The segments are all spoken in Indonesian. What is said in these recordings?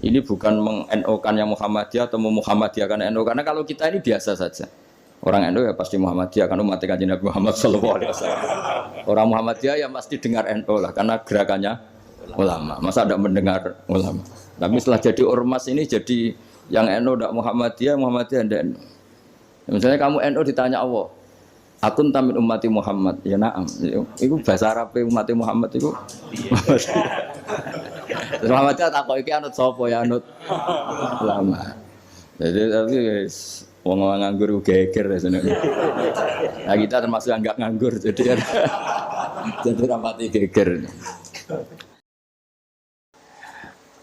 Ini bukan meng-NO-kan yang Muhammadiyah atau Muhammadiyahkan NO, karena kalau kita ini biasa saja. Orang NO ya pasti Muhammadiyah, kan umat Kanjeng Nabi Muhammad sallallahu alaihi wasallam. Orang Muhammadiyah ya pasti dengar NO lah, karena gerakannya ulama. Masa tidak mendengar ulama? Tapi setelah jadi ormas ini jadi yang NO tidak Muhammadiyah, Muhammadiyah tidak NO. Misalnya kamu NO ditanya Allah, akun tamin umati Muhammad, ya naam. Itu bahasa Arab umati Muhammad itu. Muhammadiyah tak kok iki anut sapa ya anut ulama. Jadi tapi wong nganggur geger sebenarnya. Nah kita termasuk yang enggak nganggur jadi jadi rapati geger.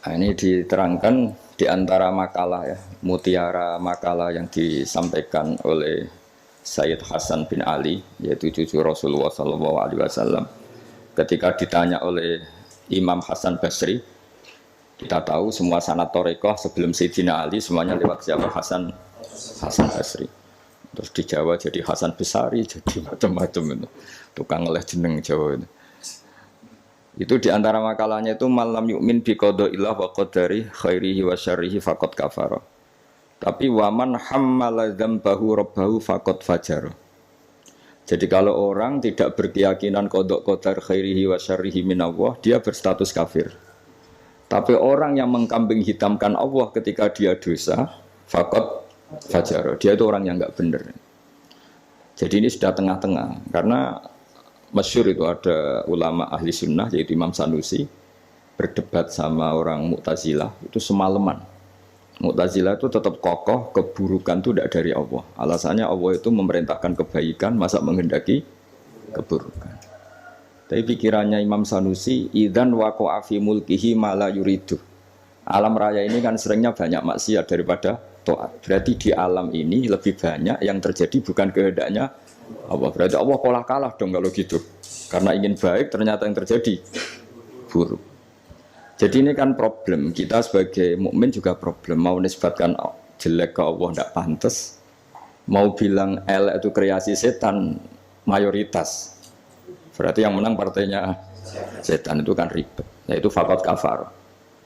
Nah, ini diterangkan di antara makalah ya, mutiara makalah yang disampaikan oleh Sayyid Hasan bin Ali, yaitu cucu Rasulullah SAW. Ketika ditanya oleh Imam Hasan Basri, kita tahu semua sanad Thariqah sebelum Sayyidina Ali semuanya lewat siapa? Hasan Basri. Terus di Jawa jadi Hasan Besari, jadi macam-macam itu. Tukang oleh jeneng Jawa itu. Itu di antara makalahnya itu malam yu'min bi qadaillah wa qadari khairihi wa syarrihi faqad kafara. Tapi waman hammala dzambahu rabbahu faqad fajara. Jadi kalau orang tidak berkeyakinan qada qadar khairihi wa syarrihi minallah, dia berstatus kafir. Tapi orang yang mengkambing hitamkan Allah ketika dia dosa, faqad fajara. Dia itu orang yang enggak benar. Jadi ini sudah tengah-tengah karena masyhur itu ada ulama ahli sunnah yaitu Imam Sanusi berdebat sama orang Mu'tazilah itu semalaman. Mu'tazilah itu tetap kokoh keburukan itu tidak dari Allah. Alasannya Allah itu memerintahkan kebaikan, masa menghendaki keburukan. Tapi pikirannya Imam Sanusi, idzan waqa'a fi mulkihi ma la yuridu. Alam raya ini kan seringnya banyak maksiat daripada taat. Berarti di alam ini lebih banyak yang terjadi bukan kehendaknya Allah. Berarti Allah kalah dong kalau gitu. Karena ingin baik ternyata yang terjadi buruk. Jadi ini kan problem. Kita sebagai mukmin juga problem. Mau nisbatkan jelek ke Allah tidak pantas. Mau bilang elek itu kreasi setan mayoritas. Berarti yang menang partainya setan itu kan ribet. Yaitu faqad kafar.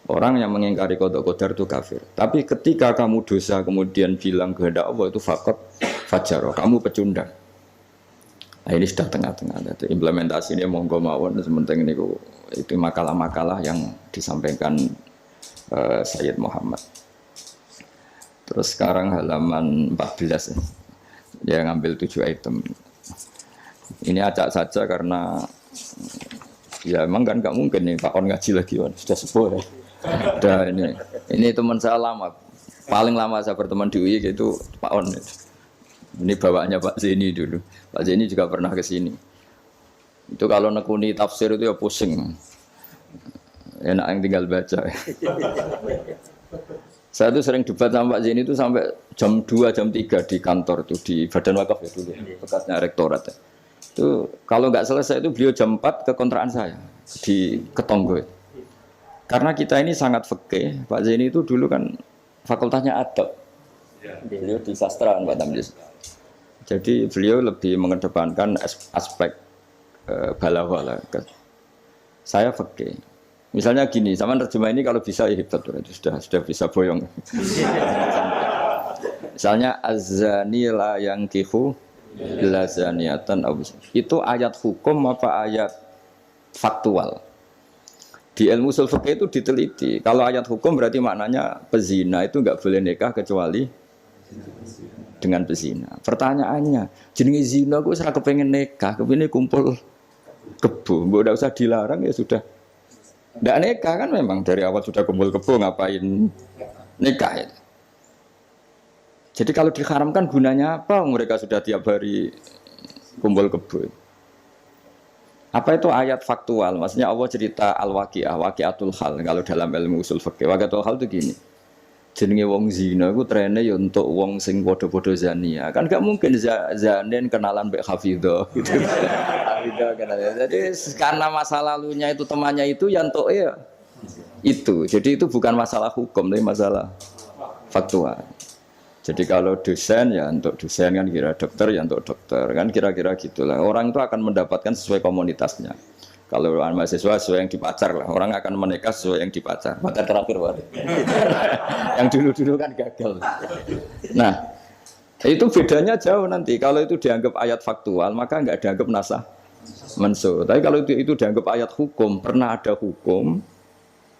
Orang yang mengingkari qada qadar itu kafir. Tapi ketika kamu dosa kemudian bilang kehendak Allah itu faqad fajara. Kamu pecundang. Nah ini sudah tengah-tengah. Jadi implementasi ini monggo mawon sementing ini itu makalah-makalah yang disampaikan Sayyid Muhammad. Terus sekarang halaman 14 ya. Dia ngambil 7 item. Ini acak saja karena ya emang kan nggak mungkin nih Pak On ngaji lagi kan sudah sepuh ya. Udah ini teman saya lama, paling lama saya berteman di UI itu Pak On. Ini bawaannya Pak Zeni dulu. Pak Zeni juga pernah ke sini. Itu kalau nekuni tafsir itu ya pusing. Enak yang tinggal baca. Saya tuh sering debat sama Pak Zeni itu sampai jam 2, jam 3 di kantor tuh di Badan Wakaf ya dulu, bekasnya rektorat ya. Itu kalau nggak selesai itu beliau jam 4 ke kontrakan saya di Ketonggo. Karena kita ini sangat fikih. Pak Zeni itu dulu kan fakultasnya adab. Beliau di sastra Pak Tamjiz. Jadi beliau lebih mengedepankan aspek balaghah lah. Saya fikih. Misalnya gini, sama terjemah ini kalau bisa ya hebat, sudah bisa boyong. Misalnya az-zani la yankihu illa zaniatan. Itu ayat hukum apa ayat faktual? Di ilmu ushul fikih itu diteliti. Kalau ayat hukum berarti maknanya pezina itu enggak boleh nikah kecuali dengan pezina. Pertanyaannya, jenenge zina kok ora kepengin nikah, kepengin kumpul kebo. Mbok ndak usah dilarang ya sudah. Ndak nikah kan memang dari awal sudah kumpul kebo, ngapain nikah ya. Jadi kalau diharamkan gunanya apa? Mereka sudah tiap hari kumpul kebo. Apa itu ayat faktual? Maksudnya Allah cerita al-waqi'ah, waqi'atul hal. Kalau dalam ilmu usul fikih, waqi'atul hal itu gini. Jenenge wong zina iku trene ya untuk wong sing padha-padha zania. Kan gak mungkin zanen kenalan mbek hafidhah gitu. Hafidhah kenalan. Jadi karena masa lalunya itu temannya itu ya entuk ya itu. Jadi itu bukan masalah hukum, tapi masalah faktual. Jadi kalau dosen ya untuk dosen kan kira dokter ya untuk dokter kan kira-kira gitulah. Orang itu akan mendapatkan sesuai komunitasnya. Kalau mahasiswa sesuai yang dipacar lah. Orang akan menikah sesuai yang dipacar. Maka terakhir wae. Yang dulu-dulu kan gagal. Nah, itu bedanya jauh nanti. Kalau itu dianggap ayat faktual, maka nggak dianggap nasah mansuh. Tapi kalau itu dianggap ayat hukum, pernah ada hukum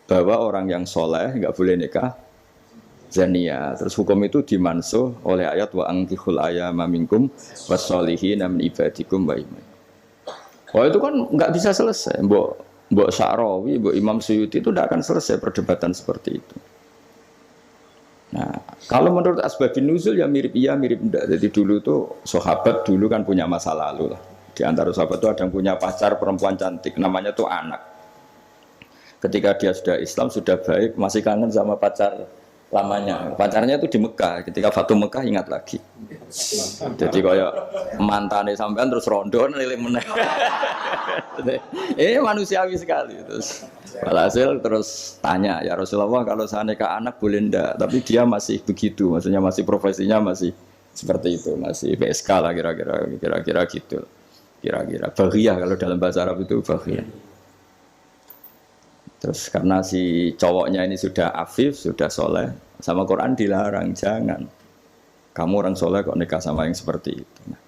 bahwa orang yang soleh nggak boleh nikah zania. Terus hukum itu dimansuh oleh ayat wa angkihul ayama minkum wassolihin min ibadikum wa imam. Oh itu kan nggak bisa selesai. Mbok Sa'rawi, Mbok Imam Suyuti itu tidak akan selesai perdebatan seperti itu. Nah, kalau menurut asbabun nuzul ya mirip iya mirip enggak. Jadi dulu tuh sahabat dulu kan punya masa lalu lah. Di antara sahabat itu ada yang punya pacar perempuan cantik, namanya tuh Anak. Ketika dia sudah Islam, sudah baik, masih kangen sama pacar lamanya. Pacarnya itu di Mekah. Ketika Fatu Mekah ingat lagi. Jadi kayak mantannya sampean terus rondo nilai meneh. Manusiawi sekali. Terus walhasil terus tanya, ya Rasulullah kalau saya nikah anak boleh ndak? Tapi dia masih begitu, maksudnya masih profesinya masih seperti itu, masih PSK lah kira-kira gitu. Kira-kira baghiyah kalau dalam bahasa Arab itu baghiyah. Terus karena si cowoknya ini sudah afif, sudah soleh, sama Quran dilarang, jangan. Kamu orang soleh kok nikah sama yang seperti itu. Nah,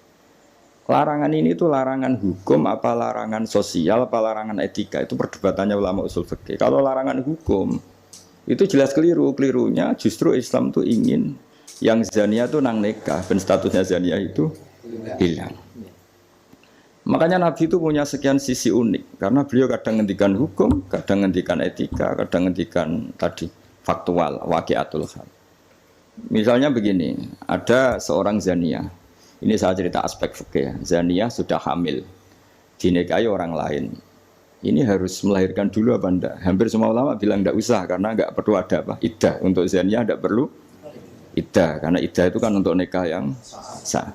larangan ini itu larangan hukum, apa larangan sosial, apa larangan etika, itu perdebatannya ulama usul fikih. Kalau larangan hukum, itu jelas keliru. Kelirunya justru Islam tuh ingin yang zania itu nang nikah, dan statusnya zania itu hilang. Makanya Nabi itu punya sekian sisi unik, karena beliau kadang ngendikan hukum, kadang ngendikan etika, kadang ngendikan tadi faktual, waqiatul hal. Misalnya begini, ada seorang zania, ini saya cerita aspek fikih, zania sudah hamil, dinikahi orang lain. Ini harus melahirkan dulu apa enggak? Hampir semua ulama bilang enggak usah, karena enggak perlu ada apa? Iddah, untuk zania enggak perlu iddah, karena iddah itu kan untuk nikah yang sah.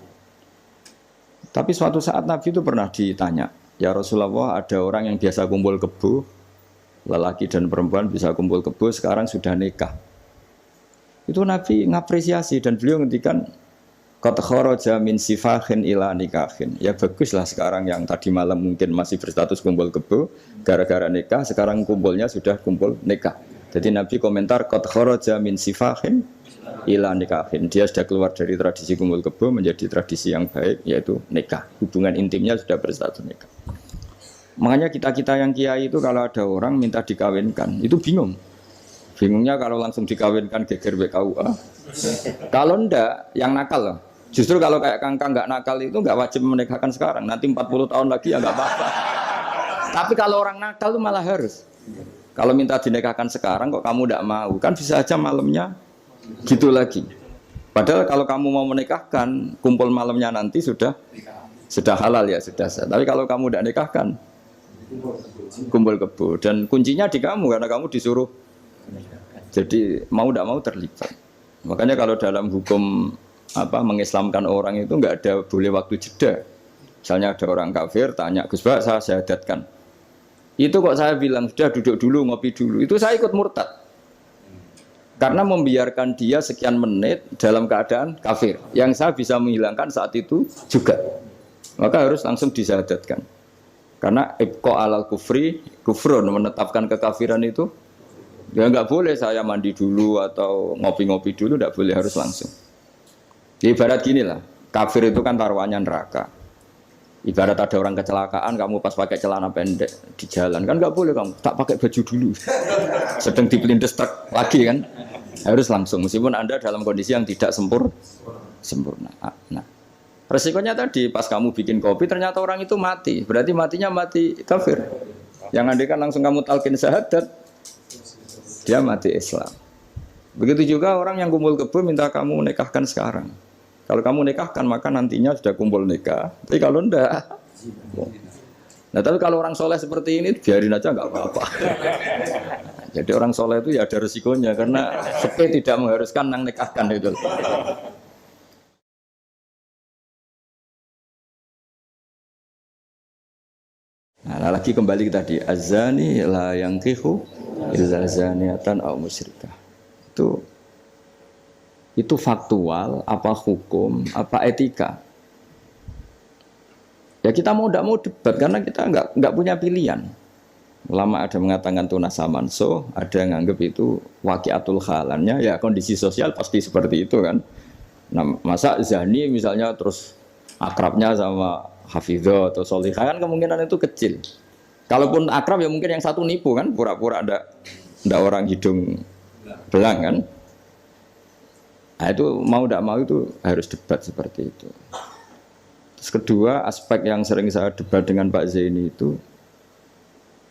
Tapi suatu saat Nabi itu pernah ditanya, ya Rasulullah ada orang yang biasa kumpul kebo, lelaki dan perempuan bisa kumpul kebo, sekarang sudah nikah. Itu Nabi ngapresiasi dan beliau ngendikan, qad kharaja min sifahin ila nikahin. Ya baguslah sekarang yang tadi malam mungkin masih berstatus kumpul kebo, gara-gara nikah, sekarang kumpulnya sudah kumpul nikah. Jadi Nabi komentar, qad kharaja min sifahin ila nikahin. Dia sudah keluar dari tradisi kumpul kebo menjadi tradisi yang baik, yaitu nikah. Hubungan intimnya sudah berstatus nikah. Makanya kita-kita yang kiai itu kalau ada orang minta dikawinkan, itu bingung. Bingungnya kalau langsung dikawinkan geger BKUA. Kalau ndak, yang nakal loh. Justru kalau kayak kangkang nggak nakal itu nggak wajib menikahkan sekarang. Nanti 40 tahun lagi ya nggak apa-apa. Tapi kalau orang nakal itu malah harus. Kalau minta dinikahkan sekarang kok kamu ndak mau, kan bisa aja malamnya gitu lagi. Padahal kalau kamu mau menikahkan, kumpul malamnya nanti sudah halal ya, sudah sah. Tapi kalau kamu tidak nikahkan, kumpul kebo. Dan kuncinya di kamu, karena kamu disuruh. Jadi mau tidak mau terlibat. Makanya kalau dalam hukum mengislamkan orang itu nggak ada boleh waktu jeda. Misalnya ada orang kafir tanya, Gus Bak saya syahadatkan. Itu kok saya bilang sudah duduk dulu, ngopi dulu. Itu saya ikut murtad. Karena membiarkan dia sekian menit dalam keadaan kafir, yang saya bisa menghilangkan saat itu juga, maka harus langsung disyahadatkan. Karena ibqa alal kufri kufrun, menetapkan kekafiran itu ya nggak boleh saya mandi dulu atau ngopi-ngopi dulu, nggak boleh, harus langsung. Di ibarat gini lah, kafir itu kan taruhannya neraka. Ibarat ada orang kecelakaan, kamu pas pakai celana pendek di jalan, kan nggak boleh kamu tak pakai baju dulu. Sedang dipelindes truk lagi kan, harus langsung. Meskipun Anda dalam kondisi yang tidak sempurna. Nah, resikonya tadi pas kamu bikin kopi ternyata orang itu mati, berarti matinya mati kafir. Yang Anda kan langsung kamu talqin syahadat, dia mati Islam. Begitu juga orang yang kumpul kebo minta kamu nikahkan sekarang. Kalau kamu nikahkan maka nantinya sudah kumpul nikah. Tapi kalau enggak, nah tapi kalau orang soleh seperti ini biarin aja nggak apa-apa. Jadi orang soleh itu ya ada resikonya karena sepe tidak mengharuskan nang nikahkan itu. Nah lagi kembali tadi azani la yankihu illa zaniatan aw musyrikah. Itu faktual, apa hukum, apa etika. Ya kita mau tidak mau debat karena kita nggak punya pilihan. Lama ada mengatakan tunas samanso, ada yang nganggap itu waqiatul halannya, ya kondisi sosial pasti seperti itu kan. Nah, masa zani misalnya terus akrabnya sama hafidho atau solihah kan kemungkinan itu kecil. Kalaupun akrab ya mungkin yang satu nipu kan, pura-pura ada orang hidung belang kan. Nah itu mau tidak mau itu harus debat seperti itu. Terus kedua aspek yang sering saya debat dengan Pak Zaini itu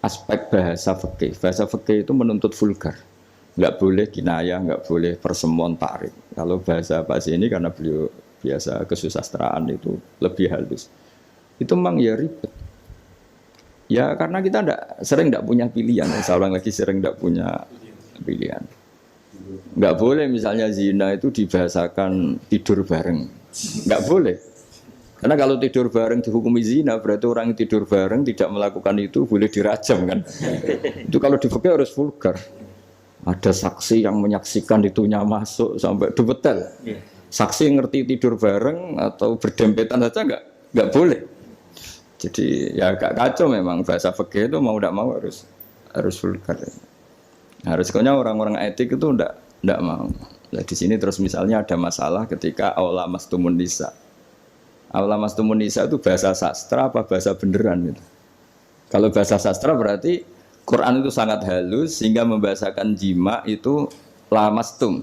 aspek bahasa fikih. Bahasa fikih itu menuntut vulgar. Nggak boleh kinayah, nggak boleh persemuan takrif. Kalau bahasa Pak Zaini karena beliau biasa kesusastraan itu lebih halus. Itu memang ya ribet. Ya karena kita sering tidak punya pilihan. Saya ulang lagi sering tidak punya pilihan. Nggak boleh misalnya zina itu dibahasakan tidur bareng. Nggak boleh. Karena kalau tidur bareng dihukumi zina, berarti orang yang tidur bareng tidak melakukan itu boleh dirajam kan. Itu kalau di fikih harus vulgar. Ada saksi yang menyaksikan itunya masuk sampai detail. Saksi ngerti tidur bareng atau berdempetan saja nggak boleh. Jadi ya agak kacau memang bahasa fikih itu mau tidak mau harus vulgar. Harusnya orang-orang etik itu ndak mau. Nah, di sini terus misalnya ada masalah ketika aula mastumun nisa. Aula mastumun nisa itu bahasa sastra apa bahasa beneran gitu. Kalau bahasa sastra berarti Quran itu sangat halus sehingga membahasakan jima itu lamastum.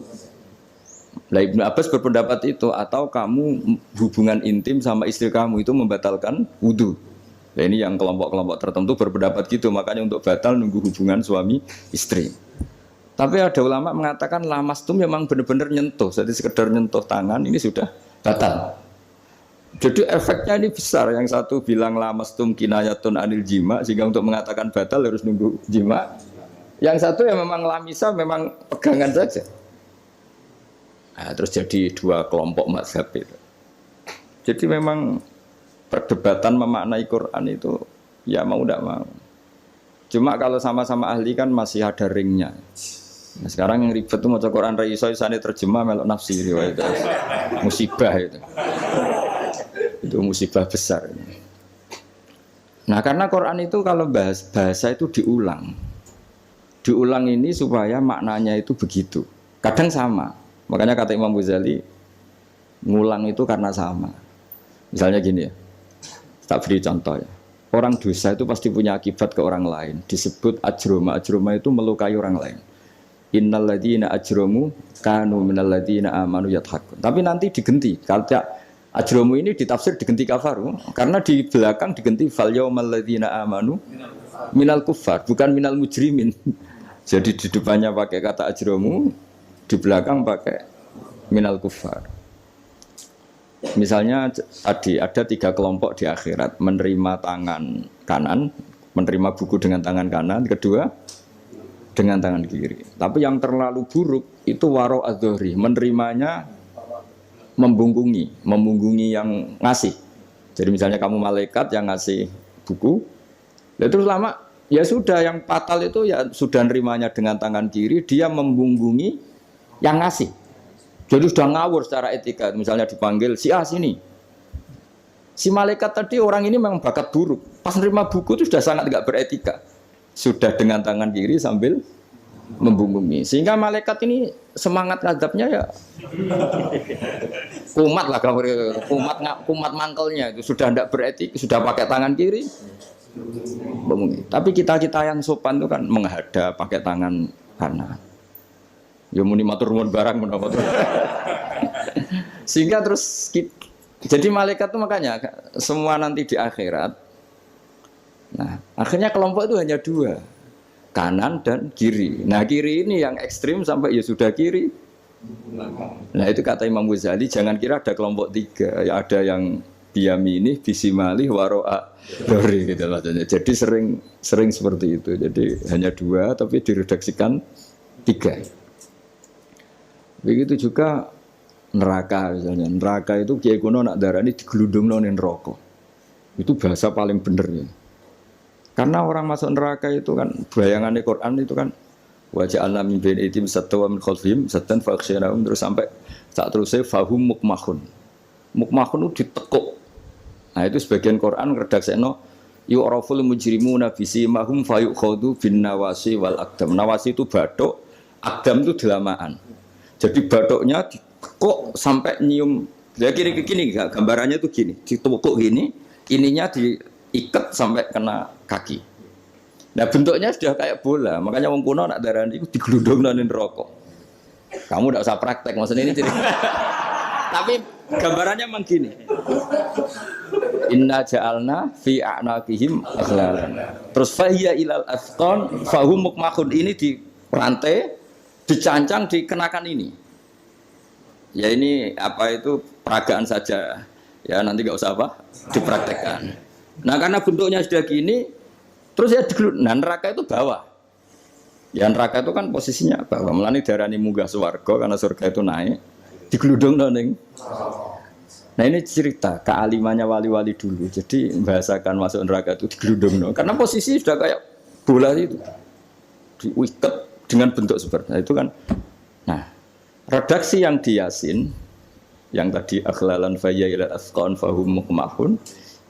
Nah, Ibnu Abbas berpendapat itu atau kamu hubungan intim sama istri kamu itu membatalkan wudu. Nah, ini yang kelompok-kelompok tertentu berpendapat gitu, makanya untuk batal nunggu hubungan suami istri. Tapi ada ulama mengatakan lamastum memang benar-benar nyentuh, jadi sekedar nyentuh tangan ini sudah batal. Jadi efeknya ini besar. Yang satu bilang lamastum kinayatun anil jima, sehingga untuk mengatakan batal harus nunggu jima. Yang satu ya memang lamisa, memang pegangan saja. Nah, terus jadi dua kelompok mazhab itu. Jadi memang perdebatan memaknai Quran itu ya mau tidak mau. Cuma kalau sama-sama ahli kan masih ada ringnya. Nah, sekarang yang ribet itu mau Quran raiso isane terjemah melok nafsi riwayat itu. Musibah itu. Itu musibah besar. Nah, karena Quran itu kalau bahasa itu diulang. Diulang ini supaya maknanya itu begitu. Kadang sama. Makanya kata Imam Ghazali ngulang itu karena sama. Misalnya gini ya. Tak beri contoh ya. Orang dosa itu pasti punya akibat ke orang lain. Disebut ajroma. Ajroma itu melukai orang lain. Innal ladzina ajromu kanu minal ladzina amanu yadhakun. Tapi nanti digenti. Kalau ajromu ini ditafsir digenti kafaru. Karena di belakang digenti fal yaumal ladzina amanu minal kuffar, bukan minal mujrimin. Jadi di depannya pakai kata ajromu, di belakang pakai minal kuffar. Misalnya tadi ada 3 kelompok di akhirat, menerima tangan kanan, menerima buku dengan tangan kanan, kedua dengan tangan kiri. Tapi yang terlalu buruk itu waro adzohri, menerimanya membungkungi yang ngasih. Jadi misalnya kamu malaikat yang ngasih buku, terus lama ya sudah yang fatal itu ya sudah nerimanya dengan tangan kiri, dia membungkungi yang ngasih. Jadi sudah ngawur secara etika. Misalnya dipanggil si A sini. Si malaikat tadi orang ini memang bakat buruk. Pas nerima buku itu sudah sangat tidak beretika. Sudah dengan tangan kiri sambil membungkungi. Sehingga malaikat ini semangat ngadapnya ya kumat lah, kumat mangkelnya itu sudah tidak beretika, sudah pakai tangan kiri membungkungi. Tapi kita yang sopan itu kan menghadap pakai tangan kanan. Ya muni matur nuwun barang menapa. Sehingga terus jadi malaikat itu makanya semua nanti di akhirat. Nah, akhirnya kelompok itu hanya 2. Kanan dan kiri. Nah, kiri ini yang ekstrim sampai ya sudah kiri. Nah, itu kata Imam Ghazali, jangan kira ada kelompok 3. Ya ada yang biyamini, bisimali, waro'a dori gitu maksudnya. Jadi sering seperti itu. Jadi hanya 2 tapi diredaksikan 3. Begitu juga neraka misalnya. Neraka itu kiai kuno nak darani digelundungno ning neraka. Itu bahasa paling bener ya. Karena orang masuk neraka itu kan bayangannya Quran itu kan wajah alam min bain itim satwa min khalfihim satan fakhsyanahum terus sampai saat terusnya fahum mukmahun. Mukmahun itu ditekuk. Nah itu sebagian Quran redaksekno yu'raful mujrimuna bisimahum fayukhadhu bin nawasi wal aqdam. Nawasi itu bathuk, aqdam itu delamaan. Jadi bathuknya kok sampai nyium. Ya gini gambarannya itu gini, ditukuk gini, ininya diikat sampai kena kaki. Nah bentuknya sudah kayak bola, makanya wong kuno nak darani itu diglundungno ning neraka. Kamu tidak usah praktek, maksudnya ini cerita. Tapi gambarannya memang gini. Inna ja'alna fi a'naqihim aghlalan. Terus fahiya ilal asqan fahum mukmahun, ini di rantai, dicancang, dikenakan ini. Ya ini apa itu peragaan saja. Ya nanti enggak usah apa dipraktekkan. Nah karena bentuknya sudah gini, terus ya nah neraka itu bawah. Ya neraka itu kan posisinya bawah. Mulane darani munggah swarga karena surga itu naik. Digludungno ning. Nah ini cerita kealimannya wali-wali dulu. Jadi membahasakan masuk neraka itu digludungno karena posisi sudah kayak bola itu. Diikat dengan bentuk seperti itu kan. Nah, redaksi yang di Yasin yang tadi aghlalan fayya ila asqan fahum mukmahun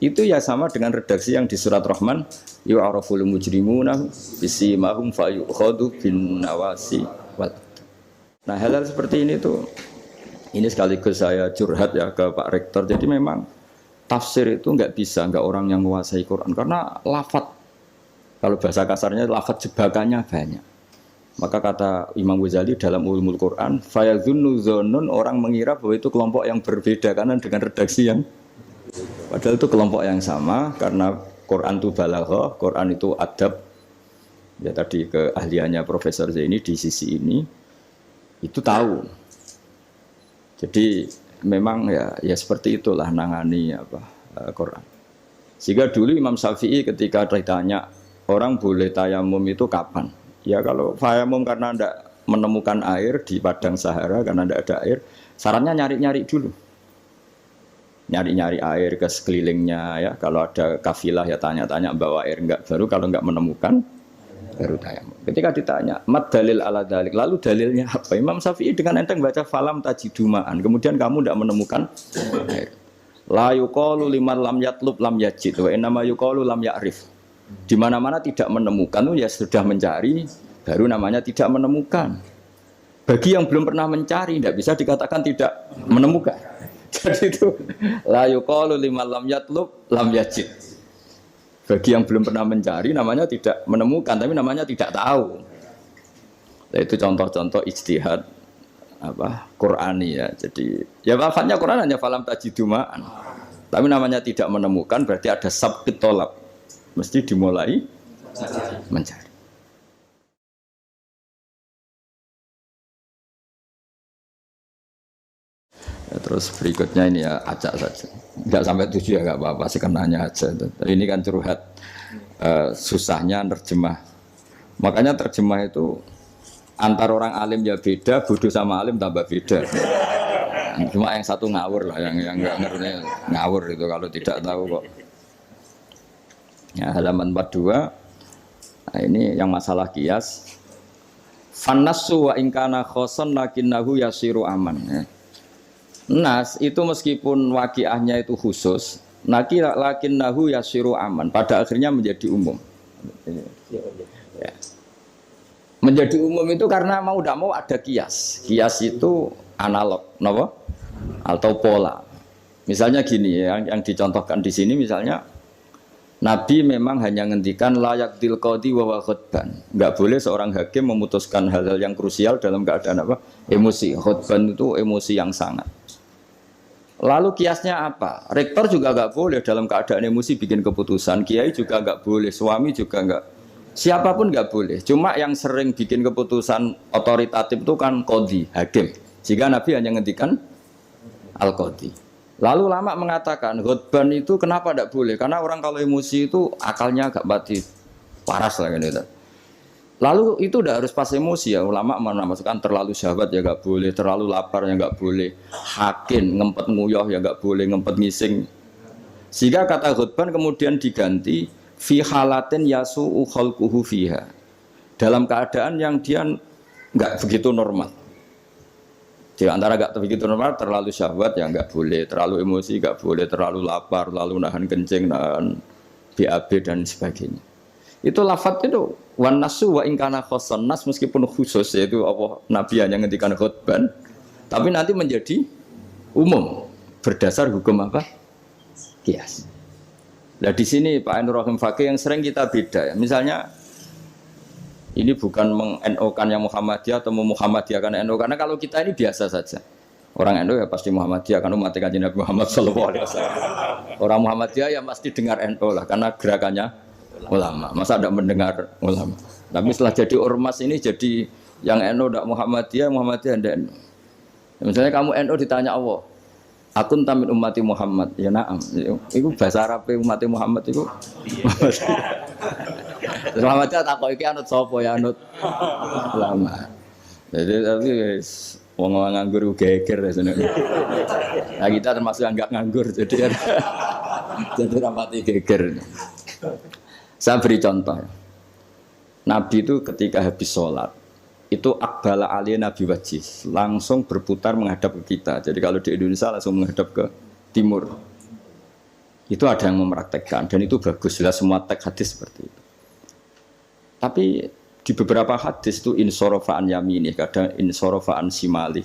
itu ya sama dengan redaksi yang di surat Rahman yu'araful mujrimuna bisimahum fayukhadhu bin nawasi wal. Nah hal-hal seperti ini tuh ini sekaligus saya curhat ya ke Pak Rektor. Jadi memang tafsir itu enggak orang yang menguasai Quran karena lafadz, kalau bahasa kasarnya lafadz jebakannya banyak. Maka kata Imam Ghazali dalam Ulumul Quran, fayadhunnu dzannun, orang mengira bahwa itu kelompok yang berbeda karena dengan redaksi yang padahal itu kelompok yang sama karena Quran itu balaghah, Quran itu adab. Ya tadi keahliannya Profesor Zaini di sisi ini itu tahu. Jadi memang ya seperti itulah nangani Quran. Sehingga dulu Imam Syafi'i ketika ditanya orang boleh tayamum itu kapan? Ya kalau tayamum karena tidak menemukan air di padang Sahara karena tidak ada air, sarannya nyari-nyari dulu. Nyari-nyari air ke sekelilingnya ya. Kalau ada kafilah ya tanya-tanya bawa air enggak, baru kalau enggak menemukan baru tayamum. Ketika ditanya mat dalil ala dalik, lalu dalilnya apa? Imam Syafi'i dengan enteng baca falam tajidumaan, kemudian kamu tidak menemukan air. La yuqalu liman lam yatlub lam yajid wa innama yuqalu lam ya'rif. Di mana-mana tidak menemukan itu ya sudah mencari, baru namanya tidak menemukan. Bagi yang belum pernah mencari tidak bisa dikatakan tidak menemukan. Jadi itu la yuqalu liman lam yatlub lam yajid. Bagi yang belum pernah mencari namanya tidak menemukan, tapi namanya tidak tahu. Nah, itu contoh-contoh ijtihad Qur'ani ya. Jadi ya lafadznya Quran hanya falam tajidumaan. Tapi namanya tidak menemukan berarti ada sabqit tolab. Mesti dimulai mencari. Ya, terus berikutnya ini ya acak saja. Enggak sampai 7 ya enggak apa-apa, sekenanya aja. Ini kan curhat susahnya nerjemah. Makanya terjemah itu antar orang alim ya beda, bodoh sama alim tambah beda. Cuma yang satu ngawur lah, yang enggak ngerti ngawur itu kalau tidak tahu kok. Ya, halaman 42. Nah, ini yang masalah kias. Fannasu wa ingkana khoson lakinnahu yasiru aman. Ya. Nas itu meskipun waqiahnya itu khusus, lakinnahu yasiru aman. Pada akhirnya menjadi umum. Ya. Menjadi umum itu karena mau tidak mau ada kias. Kias itu analog, kenapa? Atau pola. Misalnya gini ya, yang dicontohkan di sini misalnya Nabi memang hanya ngendikan layak tilqadi wa khutban. Enggak boleh seorang hakim memutuskan hal-hal yang krusial dalam keadaan emosi. Khutban itu emosi yang sangat. Lalu kiasnya apa? Rektor juga enggak boleh dalam keadaan emosi bikin keputusan. Kiai juga enggak boleh, suami juga enggak. Siapapun enggak boleh. Cuma yang sering bikin keputusan otoritatif itu kan qadhi, hakim. Jika Nabi hanya ngendikan al-qadhi. Lalu ulama mengatakan khutban itu kenapa tidak boleh? Karena orang kalau emosi itu akalnya agak mati paras lah gitu. Lalu itu tidak harus pas emosi ya. Ulama menamakan terlalu syahwat ya nggak boleh, terlalu lapar ya nggak boleh, hakin ngempet nguyah ya nggak boleh, ngempet ngising. Sehingga kata khutban kemudian diganti fi halatin yasu'u khalquhu fiha. Dalam keadaan yang dia nggak begitu normal. Di antara gak begitu normal, terlalu syahwat ya nggak boleh, terlalu emosi nggak boleh, terlalu lapar, terlalu nahan kencing, nahan BAB dan sebagainya. Itu lafadz itu wan nasu wa ingkana khoson nas meskipun khusus yaitu Allah Nabi hanya ngendikan khutban, tapi nanti menjadi umum berdasar hukum apa? Qiyas. Nah di sini Pak Ainur Rahim Fakih yang sering kita beda ya. Misalnya ini bukan meng-NO-kan yang Muhammadiyah atau Muhammadiyahkan NO, karena kalau kita ini biasa saja. Orang NO ya pasti Muhammadiyah karena umat Kanjeng Nabi Muhammad sallallahu alaihi wasallam. Orang Muhammadiyah ya pasti dengar NO lah karena gerakannya ulama. Masa tidak mendengar ulama? Tapi setelah jadi ormas ini jadi yang NO tidak Muhammadiyah, Muhammadiyah tidak NO. Misalnya kamu NO ditanya Allah, akun tamin ummati Muhammad, ya na'am. Itu bahasa Arab ummati Muhammad itu. Terus Muhammadiyah tak kok iki anut sapa ya anut ulama. Jadi tapi wong nganggur geger sebenarnya. Nah kita termasuk yang enggak nganggur jadi rapati geger. Saya beri contoh. Nabi itu ketika habis sholat itu akbala aliyah Nabi wajih langsung berputar menghadap ke kita. Jadi kalau di Indonesia langsung menghadap ke timur. Itu ada yang mempraktekkan dan itu bagus. Jelas semua teks hadis seperti itu. Tapi di beberapa hadis itu insorofaan yamini, kadang insorofaan simali.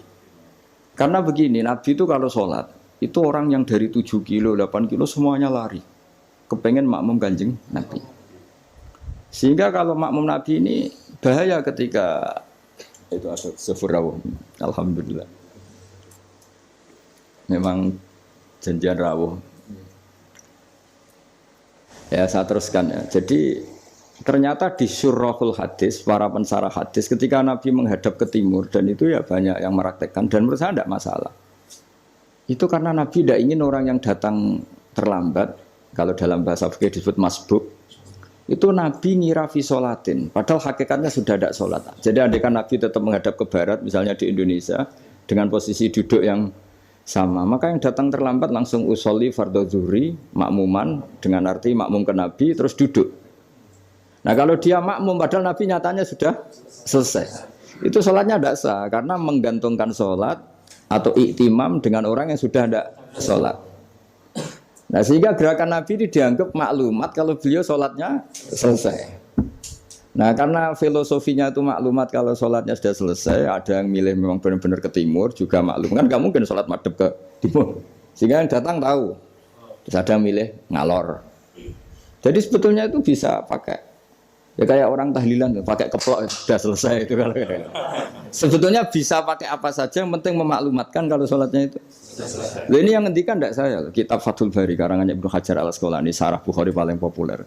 Karena begini, Nabi itu kalau sholat itu orang yang dari 7 kilo, 8 kilo semuanya lari. Kepengen makmum Kanjeng Nabi. Sehingga kalau makmum Nabi ini bahaya ketika itu ada sefur. Alhamdulillah. Memang janjian rawuh. Ya saya teruskan ya. Jadi ternyata di syurahul hadis, para pensarah hadis ketika Nabi menghadap ke timur dan itu ya banyak yang meraktekkan dan menurut saya tidak masalah. Itu karena Nabi tidak ingin orang yang datang terlambat, kalau dalam bahasa fikih disebut masbuk. Itu Nabi ngira fi sholatin, padahal hakikatnya sudah tidak sholat. Jadi andaikan Nabi tetap menghadap ke barat, misalnya di Indonesia, dengan posisi duduk yang sama, maka yang datang terlambat langsung usolli fardhu zuhri, makmuman, dengan arti makmum ke Nabi, terus duduk. Nah kalau dia makmum, padahal Nabi nyatanya sudah selesai. Itu sholatnya tidak sah, karena menggantungkan sholat atau iktimam dengan orang yang sudah tidak sholat. Nah sehingga gerakan Nabi ini dianggap maklumat kalau beliau sholatnya selesai. Nah karena filosofinya itu maklumat kalau sholatnya sudah selesai, ada yang milih memang benar-benar ke timur juga maklum. Kan gak mungkin sholat madhep ke timur. Sehingga yang datang tahu. Terus ada yang milih ngalor. Jadi sebetulnya itu bisa pakai. Ya kayak orang tahlilan, pakai keplok sudah selesai itu kalau sebetulnya bisa pakai apa saja, yang penting memaklumatkan kalau sholatnya itu. Nah, ini yang ngendikan tidak saya, kitab Fathul Bari karangannya Ibnu Hajar Al-Asqalani, Sarah Bukhari paling populer.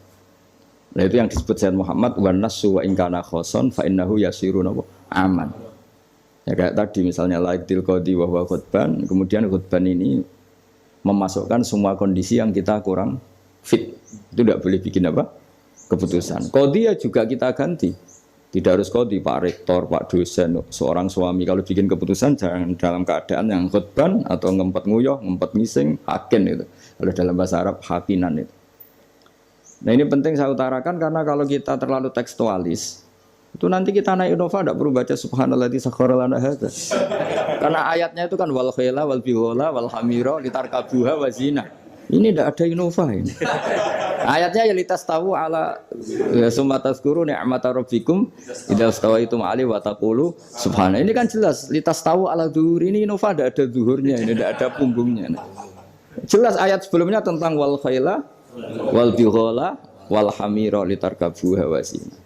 Nah itu yang disebut Sayyid Muhammad wan nasu wa ingkana khoson fa innahu yasirun aman. Ya kayak tadi misalnya laiktil qadi wa huwa khutban, kemudian khutban ini memasukkan semua kondisi yang kita kurang fit. Itu tidak boleh bikin apa? Keputusan. Qadhi ya juga kita ganti. Tidak harus qadhi, Pak Rektor, Pak dosen, seorang suami kalau bikin keputusan jangan dalam keadaan yang khutban atau ngempet nguyuh, ngempet ngising, hakin itu. Kalau dalam bahasa Arab hakinan itu. Nah ini penting saya utarakan karena kalau kita terlalu tekstualis itu nanti kita naik Innova tidak perlu baca subhanalladzi sakhkhara lana hadza. Karena ayatnya itu kan wal khayla wal bighala wal hamira litarkabuha wa zina. Ini tidak ada Innova ini. Ayatnya ya litas tahu ala sumatas guru ni'mata rabbikum idza stawaitum ali wa taqulu subhana. Ini kan jelas litas tahu ala zuhur, ini Innova tidak ada zuhurnya, ini tidak ada punggungnya. Jelas ayat sebelumnya tentang wal khayla wal bighala wal hamira litarkabuha wa zina.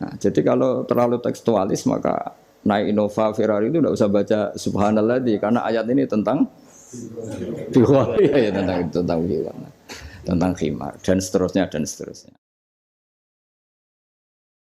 Nah, jadi kalau terlalu tekstualis maka naik Innova Ferrari itu tidak usah baca subhanalladzi karena ayat ini tentang ya tentang khimar dan seterusnya dan seterusnya.